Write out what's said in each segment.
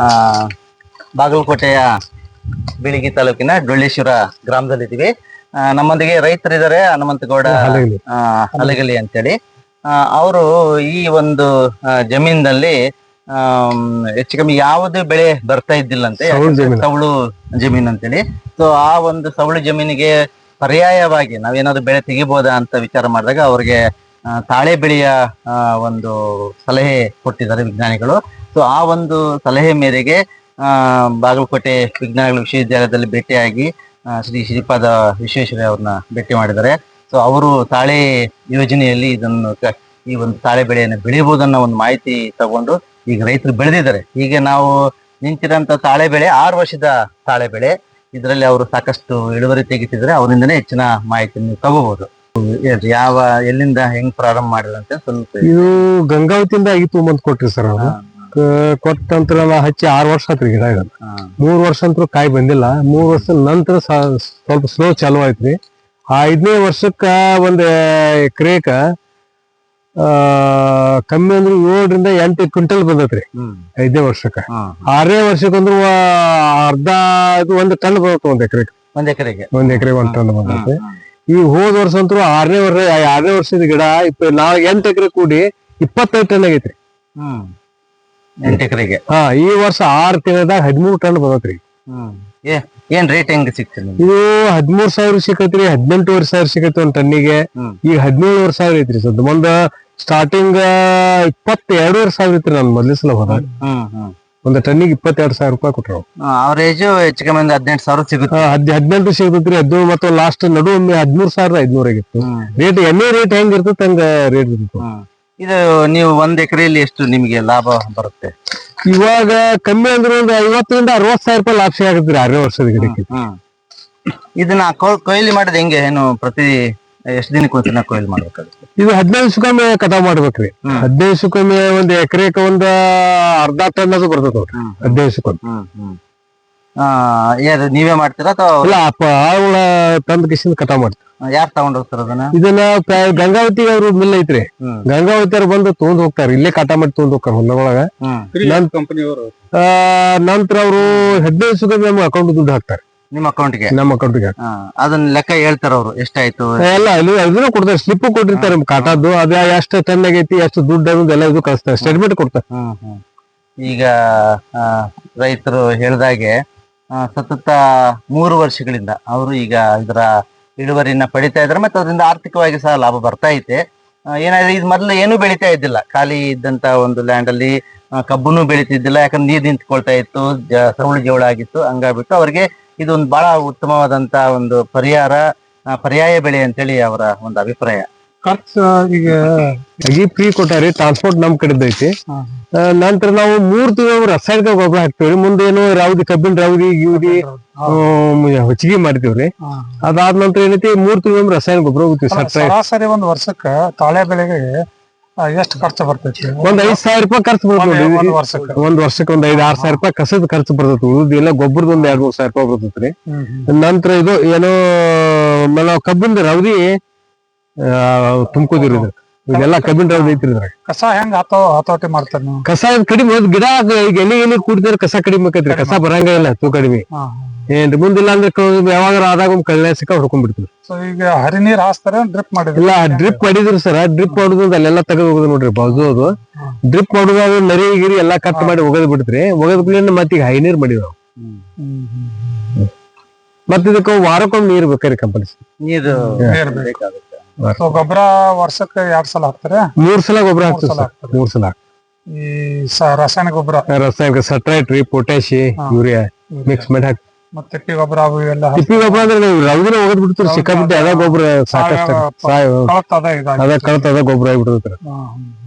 ಆ, ಬಾಗಲಕೋಟೆಯ ಬೀಳಗಿ ತಾಲೂಕಿನ ಡೊಳ್ಳೇಶ್ವರ ಗ್ರಾಮದಲ್ಲಿದ್ದೀವಿ. ನಮ್ಮೊಂದಿಗೆ ರೈತರಿದ್ದಾರೆ, ಹನುಮಂತಗೌಡ ಹಲಗಲಿ ಅಂತೇಳಿ. ಅವರು ಈ ಒಂದು ಜಮೀನಿನಲ್ಲಿ ಹೆಚ್ಚು ಕಮ್ಮಿ ಯಾವುದೇ ಬೆಳೆ ಬರ್ತಾ ಇದ್ದಿಲ್ಲಂತೆ, ಸವಳು ಜಮೀನ್ ಅಂತೇಳಿ. ಸೊ ಆ ಒಂದು ಸವಳು ಜಮೀನಿಗೆ ಪರ್ಯಾಯವಾಗಿ ನಾವೇನಾದ್ರು ಬೆಳೆ ತೆಗಿಬೋದಾ ಅಂತ ವಿಚಾರ ಮಾಡಿದಾಗ ಅವ್ರಿಗೆ ತಾಳೆ ಬೆಳೆಯ ಒಂದು ಸಲಹೆ ಕೊಟ್ಟಿದ್ದಾರೆ ವಿಜ್ಞಾನಿಗಳು. ಸೊ ಆ ಒಂದು ಸಲಹೆ ಮೇರೆಗೆ ಬಾಗಲಕೋಟೆ ವಿಜ್ಞಾನಗಳ ವಿಶ್ವವಿದ್ಯಾಲಯದಲ್ಲಿ ಭೇಟಿಯಾಗಿ ಶ್ರೀ ಶ್ರೀಪಾದ ವಿಶ್ವೇಶ್ವರಯ್ಯ ಅವ್ರನ್ನ ಭೇಟಿ ಮಾಡಿದ್ದಾರೆ. ಸೊ ಅವರು ತಾಳೆ ಯೋಜನೆಯಲ್ಲಿ ಈ ಒಂದು ತಾಳೆ ಬೆಳೆಯನ್ನು ಬೆಳೆಯಬಹುದನ್ನೋ ಒಂದು ಮಾಹಿತಿ ತಗೊಂಡು ಈಗ ರೈತರು ಬೆಳೆದಿದ್ದಾರೆ. ಈಗ ನಾವು ನಿಂತಿರೋಂಥ ತಾಳೆ ಬೆಳೆ 6 ವರ್ಷದ ತಾಳೆ ಬೆಳೆ. ಇದರಲ್ಲಿ ಅವರು ಸಾಕಷ್ಟು ಇಳುವರಿ ತೆಗಿತಿದ್ರೆ ಅವರಿಂದನೇ ಹೆಚ್ಚಿನ ಮಾಹಿತಿ ನೀವು ತಗೋಬಹುದು. ಎಲ್ಲಿಂದ ಹೆಂಗ್ ಪ್ರಾರಂಭ ಮಾಡಿದಂತೆ ಸ್ವಲ್ಪ. ಇದು ಗಂಗಾವತಿಯಿಂದ ಆಗಿತ್ತು ಮಂತ್ ಕೊಟ್ರಿ ಸರ್. ಅವರು ಕೊಟ್ಟಂತ್ರ ಹಚ್ಚಿ 6 ವರ್ಷ ಆತ್ರಿ ಗಿಡ. 3 ವರ್ಷ ಅಂತೂ ಕಾಯಿ ಬಂದಿಲ್ಲ. 3 ವರ್ಷದ ನಂತರ ಸ್ವಲ್ಪ ಸ್ಲೋ ಚಾಲು ಆಯ್ತ್ರಿ. ಆ 5ನೇ ವರ್ಷಕ್ಕ ಒಂದ್ ಎಕರೆಕ ಕಮ್ಮಿ ಅಂದ್ರೆ 7 ರಿಂದ 8 ಕ್ವಿಂಟಲ್ ಬಂದತ್ರಿ 5ನೇ ವರ್ಷಕ್ಕ. 6ನೇ ವರ್ಷಕ್ಕಂದ್ರು ಅರ್ಧ 1 ಟನ್ ಬರುತ್ತೆ ಒಂದ್ ಎಕರೆಗೆ. ಒಂದ್ ಎಕರೆಗೆ 1 ಟನ್ ಬಂದೈತಿ. ಈ ಹೋದ ವರ್ಷ ಅಂತೂ 6ನೇ ವರ್ಷದ ಗಿಡ 8 ಎಕರೆ ಕೂಡಿ 25 ಟನ್ ಆಗೈತ್ರಿ. 8 ಎಕರೆಗೆ. ಈ ವರ್ಷ 6 ತಿಂಗಳದಾಗ 13 ಟನ್ ಬಂದತ್ರಿ. ಏನ್ ರೇಟ್ ಹೆಂಗ್ ಸಿಗ್ತದೆ? ಇದು 13,000 ಸಿಕ್ಕತ್ರಿ, 18,500 ಸಿಕ್ಕತ್ರಿ ಒಂದ್ ಟನ್ನಿಗೆ. ಈಗ 17,000 ಐತ್ರಿ. ಸದ್ ಮುಂದ ಸ್ಟಾರ್ಟಿಂಗ್ 22,500 ಐತ್ರಿ. ನಾನು ಮೊದ್ಲ ಸಲ ಹೋದಾಗ ಒಂದ್ ಟನ್ನಿಗೆ 22,000 ರೂಪಾಯಿ ಕೊಟ್ರು. ಅವರೇಜ್ ಹೆಚ್ಚು ಕಮ್ಮಿ 18,000 ಸಿಗುತ್ತೆ. 18 ಸಿಗತ್ರಿ. 17 ಮತ್ತು ಲಾಸ್ಟ್ ನಡು 13,500 ಆಗಿತ್ತು. ರೇಟ್ ಎಣ್ಣೆ ರೇಟ್ ಹೆಂಗ್ ಇರ್ತೈತಿ ಹಂಗ ರೇಟ್ ಇರ್ತಿತ್ತು. ಇದು ನೀವು 1 ಎಕರೆಯಲ್ಲಿ ಎಷ್ಟು ನಿಮಗೆ ಲಾಭ ಬರುತ್ತೆ? ಇವಾಗ ಕಮ್ಮಿ ಅಂದ್ರೆ ಒಂದು 50,000 ರಿಂದ 60,000 ರೂಪಾಯಿ ಲಾಭ ಆಗತ್ರಿ 6ನೇ ವರ್ಷದ ಗಿಡಕ್ಕೆ. ಇದನ್ನ ಕೊಯ್ಲಿ ಮಾಡೋದು ಹೆಂಗೆ? ಏನು ಪ್ರತಿ ಎಷ್ಟು ದಿನಕ್ಕೆ ಒಂದ್ಸಲ ಕೊಯ್ಲು ಮಾಡ್ಬೇಕಾಗುತ್ತೆ? ಇದು 15 ದಿವಸಕ್ಕೊಮ್ಮೆ ಕಟಾವ್ ಮಾಡ್ಬೇಕ್ರಿ. 15 ದಿವಸಕ್ಕೊಮ್ಮೆ ಒಂದ್ ಎಕರೆಕ ಒಂದ್ ಅರ್ಧ ಟನ್ ಅದು ಬರ್ತದ ನೋಡ್ರಿ 15 ದಿವಸಕ್ಕೊಮ್ಮೆ. ನೀವೇ ಮಾಡ್ತೀರಾ ಅಥವಾ ಆಳುಗಳ ತಂದ್ ಕಿಸಿಂದ ಕಟಾವ್ ಮಾಡ್ತೀವಿ. ಯಾರು ತಗೊಂಡ್ ಹೋಗ್ತಾರ ಅದನ್ನ? ಇದನ್ನ ಗಂಗಾವತಿ ಅವ್ರ ಮಿಲ್ ಐತ್ರಿ. ಗಂಗಾವತಿ ಅವ್ರು ಬಂದು ತಗೊಂಡ್ ಹೋಗ್ತಾರ. ಇಲ್ಲೇ ಕಟಾವ್ ಮಾಡಿ ತಗೊಂಡ್ ಹೋಗ್ತಾರ ಹೊಲದೊಳಗ. ನಂತರ ಅವರು 15 ದಿವಸಕ್ಕೊಮ್ಮೆ ನಮ್ಮ ಅಕೌಂಟ್ ದುಡ್ಡು ಹಾಕ್ತಾರೆ. ನಿಮ್ಮ ಅಕೌಂಟ್ಗೆ? ನಮ್ಮ ಅಕೌಂಟ್ಗೆ. ಅದನ್ನ ಲೆಕ್ಕ ಹೇಳ್ತಾರ ಅವ್ರು ಎಷ್ಟಾಯ್ತು ಎಲ್ಲ ಇದನ್ನ ಕೊಡ್ತಾರೆ. ಸ್ಲಿಪ್ ಕೊಟ್ಟಿರ್ತಾರೆ ಕಾಟಾದ್ದು. ಅದ ಎಷ್ಟು ಟನ್ ಆಗೈತಿ, ಎಷ್ಟು ದುಡ್ಡು ಅನ್ನೋದು ಎಲ್ಲ ಇದು ಕಳಿಸ್ತಾರೆ. ಸ್ಟೇಟ್ಮೆಂಟ್ ಕೊಡ್ತಾರೆ. ಈಗ ರೈತರು ಹೇಳ್ದಾಗೆ ಸತತ 3 ವರ್ಷಗಳಿಂದ ಅವರು ಈಗ ಇದರ ಇಳುವರಿನ ಪಡಿತಾ ಇದ್ದಾರೆ. ಮತ್ತೆ ಅದರಿಂದ ಆರ್ಥಿಕವಾಗಿ ಸಹ ಲಾಭ ಬರ್ತಾ ಐತೆ. ಏನಾದ್ರೆ ಇದು ಮೊದಲು ಏನು ಬೆಳಿತಾ ಇದ್ದಿಲ್ಲ. ಖಾಲಿ ಇದ್ದಂತ ಒಂದು ಲ್ಯಾಂಡ್ ಅಲ್ಲಿ ಕಬ್ಬುನು ಬೆಳಿತಿದ್ದಿಲ್ಲ. ಯಾಕಂದ್ರೆ ನೀರು ನಿಂತ್ಕೊಳ್ತಾ ಇತ್ತು, ಸವಳು ಜೋಳ ಆಗಿತ್ತು. ಹಂಗಾಗ್ಬಿಟ್ಟು ಅವ್ರಿಗೆ ಇದೊಂದು ಬಹಳ ಉತ್ತಮವಾದಂತ ಒಂದು ಪರ್ಯಾಯ ಬೆಳೆ ಅಂತೇಳಿ ಅವರ ಒಂದು ಅಭಿಪ್ರಾಯ. ಖರ್ಚು ಈಗ ಫ್ರೀ ಕೊಟ್ಟಾರಿ. ಟ್ರಾನ್ಸ್ಪೋರ್ಟ್ ನಮ್ ಕಡೆದ ಐತಿ. ನಂತರ ನಾವು 3 ತಿಂಗಳು ರಾಸಾಯನಿಕ ಗೊಬ್ಬರ ಹಾಕ್ತಿವ್ರಿ. ಮುಂದೇನು ಕಬ್ಬಿನ ರಾವದಿ ಗಿವದಿ ಹೆಚ್ಚಿಗೆ ಮಾಡ್ತೀವ್ರಿ. ಅದಾದ ನಂತರ ಏನೈತಿ 3 ತಿಂಗಳು ರಾಸಾಯನಿಕ ಗೊಬ್ಬರ ಹೋಗ್ತೀವಿ. ಸರಾಸರಿ ಒಂದ್ ವರ್ಷಕ್ಕ ತಾಳೆ ಬೆಳೆಗೆ ಎಷ್ಟು ಖರ್ಚು ಬರ್ತೈತಿ? ಒಂದ್ 5,000 ರೂಪಾಯಿ ಖರ್ಚು ಬರ್ತದೆ ಒಂದ್ ವರ್ಷಕ್ಕೆ. ಒಂದ್ 5,000-6,000 ರೂಪಾಯಿ ಕಸದ ಖರ್ಚು ಬರ್ತೈತಿ. ಉಳಿದೆಲ್ಲ ಗೊಬ್ಬರದ ಒಂದ್ 2,000-3,000 ರೂಪಾಯಿ ಬರ್ತೈತ್ರಿ. ನಂತರ ಇದು ಏನೋ ನಾವು ಕಬ್ಬಿನ ರಾವದಿ ತುಂಬ್ಕೋದಿರಿ. ಇದೆಲ್ಲ ಕಬ್ಬಿನ ರಾವದಿ ಐತ್ರಿ. ಕಸ ಹೆಂಗ್ ಹತೋಟಿ ಮಾಡ್ತಾರ ನೀವು? ಕಸ ಕಡಿಮೆ ಗಿಡ ಈಗ ಎಣ್ಣೆ ಕೂಡಿದ್ರೆ ಕಸ ಕಡಿಮೆ ಆಕೈತ್ರಿ. ಕಸ ಬರಂಗಿಲ್ಲ ತೂ ಕಡಿಮೆ ಏನ್ರಿ. ಮುಂದಿಲ್ಲ ಅಂದ್ರೆ ಯಾವಾಗ ಆದಾಗ ಒಂದ್ ಕಳ್ಳೆಸಕ ಹೊಡ್ಕೊಂಡ್ಬಿಡ್ತೀವಿ. ಈಗ ಹರಿ ನೀರ್ ಹಾಸ್ತಾರ ಡ್ರಿಪ್ ಮಾಡಿದ್ರಿ? ಇಲ್ಲ, ಡ್ರಿಪ್ ಮಾಡಿದ್ರಿ ಸರ್. ಡ್ರಿಪ್ ಮಾಡುದು ಅಲ್ಲೆಲ್ಲ ತೆಗೆದು ಹೋಗುದು ನೋಡ್ರಿ ಬಾಜು. ಅದು ಡ್ರಿಪ್ ಮಾಡುದು ಅದು ನರಿ ಗಿರಿ ಎಲ್ಲಾ ಕಟ್ ಮಾಡಿ ಒಗದ್ ಬಿಡ್ತ್ರಿ. ಒಗದ್ ಬಿಡ್ಲಿ ಮತ್ತೆ ಈಗ ಹೈ ನೀರ್ ಮಾಡಿದ್ವಿ. ಮತ್ತ ಇದಕ್ಕ ವಾರಕ್ಕೊಮ್ಮೆ ನೀರ್ ಬೇಕ್ರಿ ಕಂಪಲ್ಸರಿ. ನೀರು ಗೊಬ್ಬರ ವರ್ಷಕ್ಕೆ 2 ಸಲ ಹಾಕ್ತಾರೆ? 3 ಸಲ ಗೊಬ್ಬರ ಹಾಕ್ತೀವಿ. 3 ಸಲ ಈ ರಾಸಾಯನಿಕ ಗೊಬ್ಬರ? ರಾಸಾಯನಿಕ ಸಟ್ರೈಟ್ರಿ, ಪೊಟ್ಯಾಶಿ, ಯೂರಿಯಾ ಮಿಕ್ಸ್ ಮಾಡಿ ಹಾಕ್ತೀವಿ. ಮತ್ತೆ ತಿಪ್ಪಿ ಗೊಬ್ಬರ ತಿಪ್ಪಿ ಗೊಬ್ಬರ ಅಂದ್ರೆ ನೀವು ರೌದಿನ ಒಗದ್ ಬಿಡ್ತೀರಿ. ಸಿಕ್ಕಾಬಿಟ್ಟು ಅದ ಗೊಬ್ಬರ ಸಾಕಷ್ಟು ಕಳತದ ಗೊಬ್ಬರ ಆಗಿಬಿಡ್ತೈತ್ರಿ.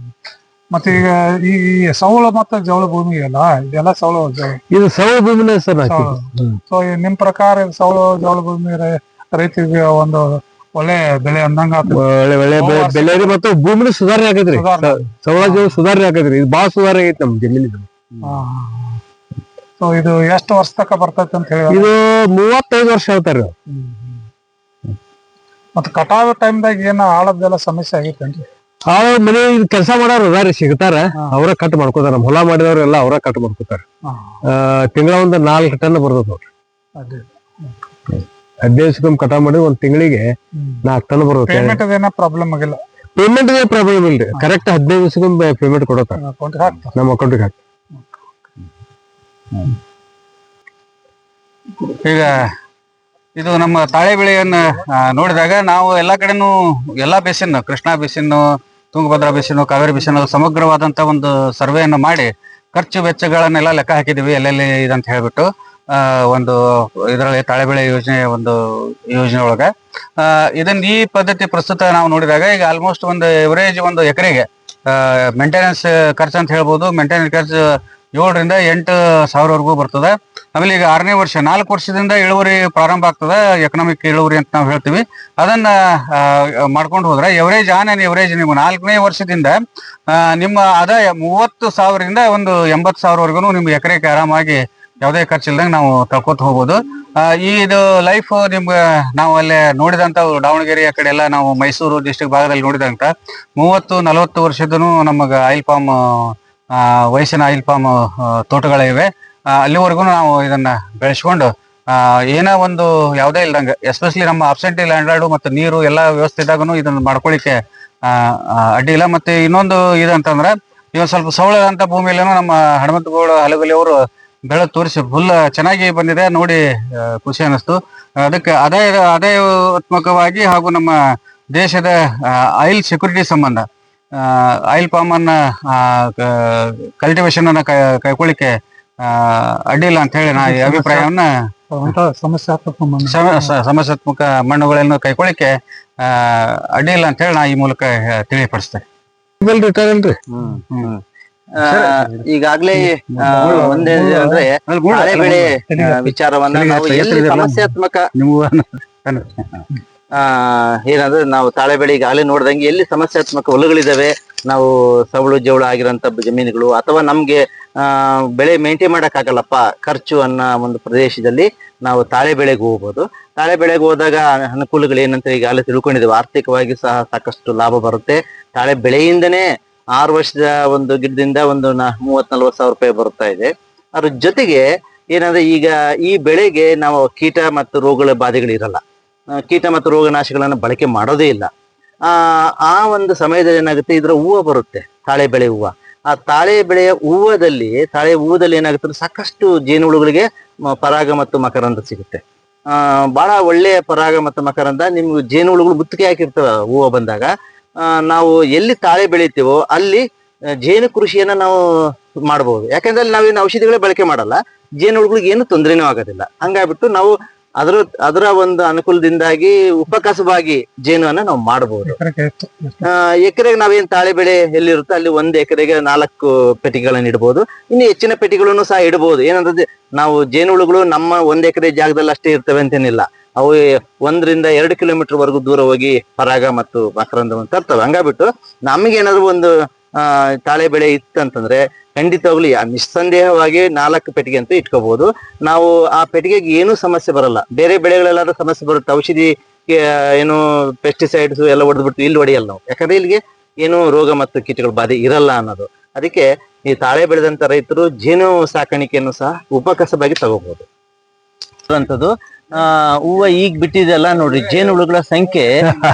ಮತ್ತೆ ಈಗ ಈ ಸೌಳ ಮತ್ತೆ ಜವಳ ಭೂಮಿ ಅಲ್ಲ, ಇದೆಲ್ಲ ಇದು ಸೌಳ ಭೂಮಿನೇ ಸರ್. ಸೊ ನಿಮ್ ಪ್ರಕಾರ ಸೌಳ ಜವಳ ಭೂಮಿ ರೈತರಿಗೆ ಒಂದು ಒಳ್ಳೆ ಬೆಳೆ ಅಂದಂಗ? ಒಳ್ಳೆ ಬೆಳೆ ರೀ. ಮತ್ತು ಭೂಮಿನ ಸುಧಾರಣೆ ಆಗೈತ್ರಿ. ಸೌಳ ಜೀವ ಸುಧಾರಣೆ ಆಗೈತ್ರಿ. ಇದು ಬಾಳ ಸುಧಾರಣೆ ಆಗೈತಿ ನಮ್ ಜಮೀನಿದು. ಸೊ ಇದು ಎಷ್ಟು ವರ್ಷ ತನಕ ಬರ್ತೈತಿ ಅಂತ ಹೇಳಿ? ಇದು 35 ವರ್ಷ ಹೇಳ್ತಾರ. ಮತ್ತ ಕಟಾವ ಟೈಮ್ದಾಗ ಏನ ಆಳದ್ದೆಲ್ಲ ಸಮಸ್ಯೆ ಆಗೈತೇನ್ರಿ? ಅವ್ರ ಮನೆ ಕೆಲಸ ಮಾಡೋರು ಅದಾರಿ ಸಿಗ್ತಾರ, ಅವ್ರ ಕಟ್ ಮಾಡ್ಕೋತಾರ. ನಮ್ ಹೊಲ ಮಾಡಿದವ್ರೆಲ್ಲ ಅವ್ರ ಕಟ್ ಮಾಡ್ಕೋತಾರ. ತಿಂಗಳ ಒಂದ್ 4 ಟನ್ ಬರ್ತದ ನೋಡ್ರಿ. 15 ದಿವಸಕ್ಕೊಮ್ಮೆ ಕಟಾವ್ ಮಾಡಿ ಒಂದ್ ತಿಂಗಳಿಗೆ 4 ಟನ್ ಬರ್ತದೆ. ಪ್ರಾಬ್ಲಮ್ ಆಗಿಲ್ಲ, ಪೇಮೆಂಟ್ ಪ್ರಾಬ್ಲಮ್ ಇಲ್ರಿ. ಕರೆಕ್ಟ್ 15 ದಿವಸಕ್ಕೊಮ್ಮೆ ಪೇಮೆಂಟ್ ಕೊಡತಾರ ನಮ್ಮ ಅಕೌಂಟಿಗೆ ಹಾಕಿ. ಈಗ ಇದು ನಮ್ಮ ತಾಳೆ ಬೆಳೆಯನ್ನ ನೋಡಿದಾಗ ನಾವು ಎಲ್ಲಾ ಕಡೆನೂ ಎಲ್ಲಾ basin, Krishna basin, Tungabhadra basin, Kaveri basin ಸಮಗ್ರವಾದಂತ ಒಂದು ಸರ್ವೆಯನ್ನು ಮಾಡಿ ಖರ್ಚು ವೆಚ್ಚಗಳನ್ನೆಲ್ಲ ಲೆಕ್ಕ ಹಾಕಿದೀವಿ ಎಲ್ಲೆಲ್ಲಿ ಇದಂತ ಹೇಳ್ಬಿಟ್ಟು ಒಂದು ಇದರಲ್ಲಿ ತಾಳೆ ಬೆಳೆ ಒಂದು ಯೋಜನೆ ಒಳಗ ಈ ಪದ್ಧತಿ ಪ್ರಸ್ತುತ ನಾವು ನೋಡಿದಾಗ ಈಗ ಆಲ್ಮೋಸ್ಟ್ ಒಂದು ಎವರೇಜ್ ಒಂದು ಎಕರೆಗೆ ಮೇಂಟೆನೆನ್ಸ್ ಖರ್ಚು ಅಂತ ಹೇಳ್ಬೋದು. ಮೇಂಟೆನೆನ್ಸ್ ಖರ್ಚು 7 ರಿಂದ 8 ಸಾವಿರವರೆಗೂ ಬರ್ತದೆ. ಆಮೇಲೆ ಈಗ 6ನೇ ವರ್ಷ 4 ವರ್ಷದಿಂದ ಇಳುವರಿ ಪ್ರಾರಂಭ ಆಗ್ತದೆ, ಎಕನಾಮಿಕ್ ಇಳುವರಿ ಅಂತ ನಾವು ಹೇಳ್ತೀವಿ. ಅದನ್ನ ಮಾಡ್ಕೊಂಡು ಹೋದ್ರೆ ಎವರೇಜ್ ಎವರೇಜ್ ನಿಮ್ಮ 4ನೇ ವರ್ಷದಿಂದ ನಿಮ್ಮ ಆದಾಯ 30,000ರಿಂದ ಒಂದು 80,000ವರೆಗೂ ನಿಮ್ಗೆ ಎಕರೆಗೆ ಆರಾಮಾಗಿ ಯಾವುದೇ ಖರ್ಚಿಲ್ದಂಗೆ ನಾವು ತಳ್ಕೊತ ಹೋಗ್ಬೋದು. ಇದು ಲೈಫ್ ನಿಮ್ಗೆ ನಾವು ಅಲ್ಲೇ ನೋಡಿದಂತ ದಾವಣಗೆರೆ ಆ ಕಡೆ ಎಲ್ಲ ನಾವು ಮೈಸೂರು ಡಿಸ್ಟ್ರಿಕ್ಟ್ ಭಾಗದಲ್ಲಿ ನೋಡಿದಂತ 30-40 ವರ್ಷದೂ ನಮಗೆ ಆಯಿಲ್ ಪಾಮ್ ವಯಸ್ಸಿನ ಆಯಿಲ್ ಪಾಮ್ ತೋಟಗಳಿವೆ. ಅಲ್ಲಿವರೆಗೂ ನಾವು ಇದನ್ನ ಬೆಳೆಸ್ಕೊಂಡು ಏನೋ ಒಂದು ಯಾವುದೇ ಇಲ್ದಂಗೆ, ಎಸ್ಪೆಷಲಿ ನಮ್ಮ ಅಬ್ಸೆಂಟಿ ಲ್ಯಾಂಡ್ಲಾರ್ಡು ಮತ್ತು ನೀರು ಎಲ್ಲ ವ್ಯವಸ್ಥೆ ಇದ್ದಾಗೂ ಇದನ್ನ ಮಾಡ್ಕೊಳ್ಳಿಕ್ಕೆ ಅಡ್ಡಿ ಇಲ್ಲ. ಮತ್ತೆ ಇನ್ನೊಂದು ಇದಂತಂದ್ರೆ ಇವನ್ ಸ್ವಲ್ಪ ಸೌಳಂತ ಭೂಮಿಯಲ್ಲೇನೋ ನಮ್ಮ ಹನುಮಂತಗೌಡ ಹಲಗಲಿ ಅವರು ಬೆಳೆ ತೋರಿಸಿ ಫುಲ್ ಚೆನ್ನಾಗಿ ಬಂದಿದೆ, ನೋಡಿ ಖುಷಿ ಅನ್ನಿಸ್ತು. ಅದಕ್ಕೆ ಆದಾಯಾತ್ಮಕವಾಗಿ ಹಾಗೂ ನಮ್ಮ ದೇಶದ ಆಯಿಲ್ ಸೆಕ್ಯೂರಿಟಿ ಸಂಬಂಧ ಆಯಿಲ್ ಪಾಮ್ ಅನ್ನ ಕಲ್ಟಿವೇಶನ್ ಅನ್ನ ಕೈಕೊಳ್ಳಿಕ್ಕೆ ಅಡ್ಡಿಲ್ಲ ಅಂತ ಹೇಳಿ ನಾ ಈ ಅಭಿಪ್ರಾಯವನ್ನ ಸಮಸ್ಯಾತ್ಮಕ ಮಣ್ಣುಗಳನ್ನು ಕೈಕೊಳ್ಳಿಕ್ಕೆ ಅಡ್ಡಿಲ್ಲ ಅಂತ ಹೇಳಿ ನಾ ಈ ಮೂಲಕ ತಿಳಿಪಡಿಸ್ತೇನೆ. ಈಗಾಗ್ಲೇ ಒಂದೇ ಅಂದ್ರೆ ತಾಳೆ ಬೆಳೆ ವಿಚಾರವನ್ನ ನಾವು ಎಲ್ಲಿ ಸಮಸ್ಯಾತ್ಮಕ ಏನಂದ್ರೆ ನಾವು ತಾಳೆ ಬೆಳೆ ಈಗಾಗಲೇ ನೋಡ್ದಂಗೆ ಎಲ್ಲಿ ಸಮಸ್ಯಾತ್ಮಕ ಹೊಲಗಳಿದಾವೆ, ನಾವು ಸವಳು ಜವಳು ಆಗಿರೋಂಥ ಜಮೀನುಗಳು ಅಥವಾ ನಮ್ಗೆ ಬೆಳೆ ಮೇಂಟೈನ್ ಮಾಡಕ್ ಆಗಲ್ಲಪ್ಪ ಖರ್ಚು ಅನ್ನೋ ಒಂದು ಪ್ರದೇಶದಲ್ಲಿ ನಾವು ತಾಳೆ ಬೆಳೆಗೆ ಹೋಗ್ಬೋದು. ತಾಳೆ ಬೆಳೆಗೆ ಹೋದಾಗ ಅನುಕೂಲಗಳು ಏನಂತ ಈಗಾಗಲೇ ತಿಳ್ಕೊಂಡಿದ್ದೇವೆ. ಆರ್ಥಿಕವಾಗಿ ಸಹ ಸಾಕಷ್ಟು ಲಾಭ ಬರುತ್ತೆ. ತಾಳೆ ಬೆಳೆಯಿಂದನೇ 6 ವರ್ಷದ ಒಂದು ಗಿಡದಿಂದ ಒಂದು 30-40 ಸಾವಿರ ರೂಪಾಯಿ ಬರ್ತಾ ಇದೆ. ಅದ್ರ ಜೊತೆಗೆ ಏನಂದ್ರೆ ಈಗ ಈ ಬೆಳೆಗೆ ನಾವು ಕೀಟ ಮತ್ತು ರೋಗಗಳ ಬಾಧೆಗಳು ಇರಲ್ಲ, ಕೀಟ ಮತ್ತು ರೋಗನಾಶಗಳನ್ನು ಬಳಕೆ ಮಾಡೋದೇ ಇಲ್ಲ. ಆ ಒಂದು ಸಮಯದಲ್ಲಿ ಏನಾಗುತ್ತೆ, ಇದರ ಹೂವು ಬರುತ್ತೆ, ತಾಳೆ ಬೆಳೆ ಹೂವು. ಆ ತಾಳೆ ಬೆಳೆಯ ಹೂವದಲ್ಲಿ ಏನಾಗುತ್ತೆ, ಸಾಕಷ್ಟು ಜೇನುಹುಳುಗಳಿಗೆ ಪರಾಗ ಮತ್ತು ಮಕರಂದ ಸಿಗುತ್ತೆ. ಬಹಳ ಒಳ್ಳೆಯ ಪರಾಗ ಮತ್ತು ಮಕರಂದ ನಿಮ್ಗೆ ಜೇನುಹುಳುಗಳು ಮುತ್ತಿಗೆ ಹಾಕಿರ್ತವೆ ಹೂವು ಬಂದಾಗ. ನಾವು ಎಲ್ಲಿ ತಾಳೆ ಬೆಳಿತೀವೋ ಅಲ್ಲಿ ಜೇನು ಕೃಷಿಯನ್ನ ನಾವು ಮಾಡಬಹುದು. ಯಾಕಂದ್ರೆ ಅಲ್ಲಿ ನಾವೇನು ಔಷಧಿಗಳೇ ಬಳಕೆ ಮಾಡಲ್ಲ, ಜೇನುಹುಳುಗಳಿಗೆ ಏನು ತೊಂದರೆನೂ ಆಗೋದಿಲ್ಲ. ಹಂಗಾಗ್ಬಿಟ್ಟು ನಾವು ಅದರ ಒಂದು ಅನುಕೂಲದಿಂದಾಗಿ ಉಪಕಸವಾಗಿ ಜೇನುವನ್ನ ನಾವು ಮಾಡಬಹುದು. ಎಕರೆಗೆ ನಾವೇನ್ ತಾಳೆ ಬೆಳೆ ಎಲ್ಲಿರುತ್ತೋ ಅಲ್ಲಿ 1 ಎಕರೆಗೆ 4 ಪೆಟ್ಟಿಗೆಗಳನ್ನ ಇಡಬಹುದು. ಇನ್ನು ಹೆಚ್ಚಿನ ಪೆಟ್ಟಿಗೆಗಳನ್ನು ಸಹ ಇಡಬಹುದು. ಏನಂದ್ರೆ ನಾವು ಜೇನುಹುಳುಗಳು ನಮ್ಮ 1 ಎಕರೆ ಜಾಗದಲ್ಲಿ ಅಷ್ಟೇ ಇರ್ತವೆ ಅಂತೇನಿಲ್ಲ, ಅವು 1 ರಿಂದ 2 ಕಿಲೋಮೀಟರ್ ವರೆಗೂ ದೂರ ಹೋಗಿ ಪರಾಗ ಮತ್ತು ಮಕರಂದವನ್ನು ತರ್ತವೆ. ಹಂಗಾಗ್ಬಿಟ್ಟು ನಮ್ಗೆ ಏನಾದ್ರು ಒಂದು ತಾಳೆ ಬೆಳೆ ಇತ್ತಂತಂದ್ರೆ ಖಂಡಿತವಾಗ್ಲಿ ನಿಸ್ಸಂದೇಹವಾಗಿ 4 ಪೆಟ್ಟಿಗೆ ಅಂತ ಇಟ್ಕೋಬಹುದು. ನಾವು ಆ ಪೆಟ್ಟಿಗೆಗೆ ಏನೂ ಸಮಸ್ಯೆ ಬರಲ್ಲ. ಬೇರೆ ಬೆಳೆಗಳೆಲ್ಲಾದ್ರೂ ಸಮಸ್ಯೆ ಬರುತ್ತೆ, ಔಷಧಿ ಏನು ಪೆಸ್ಟಿಸೈಡ್ಸ್ ಎಲ್ಲ ಹೊಡೆದ್ಬಿಟ್ಟು ಇಲ್ಲಿ ಹೊಡೆಯಲ್ಲ ನಾವು, ಯಾಕಂದ್ರೆ ಇಲ್ಲಿಗೆ ಏನು ರೋಗ ಮತ್ತು ಕೀಟಗಳ ಬಾಧೆ ಇರಲ್ಲ ಅನ್ನೋದು. ಅದಕ್ಕೆ ಈ ತಾಳೆ ಬೆಳೆದಂತ ರೈತರು ಜೇನು ಸಾಕಾಣಿಕೆಯನ್ನು ಸಹ ಉಪಕಸಬಾಗಿ ತಗೋಬಹುದು. ಅಂತದ್ದು ಹೂವು ಈಗ ಬಿಟ್ಟಿದೆಲ್ಲ ನೋಡ್ರಿ, ಜೇನುಹುಳುಗಳ ಸಂಖ್ಯೆ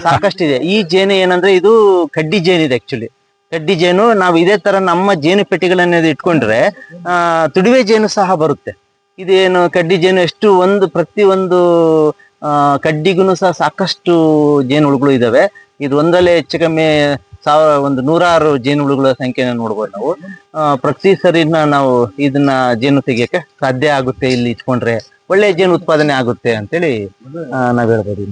ಸಾಕಷ್ಟಿದೆ. ಈ ಜೇನು ಏನಂದ್ರೆ ಇದು ಕಡ್ಡಿ ಜೇನಿದೆ. ಆಕ್ಚುಲಿ ಕಡ್ಡಿ ಜೇನು ನಾವು ಇದೇ ತರ ನಮ್ಮ ಜೇನು ಪೆಟ್ಟಿಗೆಗಳನ್ನ ಇಟ್ಕೊಂಡ್ರೆ ತುಡಿವೆ ಜೇನು ಸಹ ಬರುತ್ತೆ. ಇದೇನು ಕಡ್ಡಿ ಜೇನು ಎಷ್ಟು ಪ್ರತಿ ಒಂದು ಕಡ್ಡಿಗೂ ಸಹ ಸಾಕಷ್ಟು ಜೇನುಹುಳುಗಳು ಇದಾವೆ. ಇದು ಒಂದಲ್ಲೇ ಹೆಚ್ಚು ಕಮ್ಮಿ 100 ಜೇನುಹುಳುಗಳ ಸಂಖ್ಯೆನ ನೋಡ್ಬೋದು ನಾವು. ಪ್ರತಿ ಸರಿನ ನಾವು ಇದನ್ನ ಜೇನು ತೆಗಿಯಕ್ಕೆ ಸಾಧ್ಯ ಆಗುತ್ತೆ. ಇಲ್ಲಿ ಇಟ್ಕೊಂಡ್ರೆ ಒಳ್ಳೆ ಜೇನು ಉತ್ಪಾದನೆ ಆಗುತ್ತೆ ಅಂತೇಳಿ ನಾವ್ ಹೇಳ್ಬೋದು.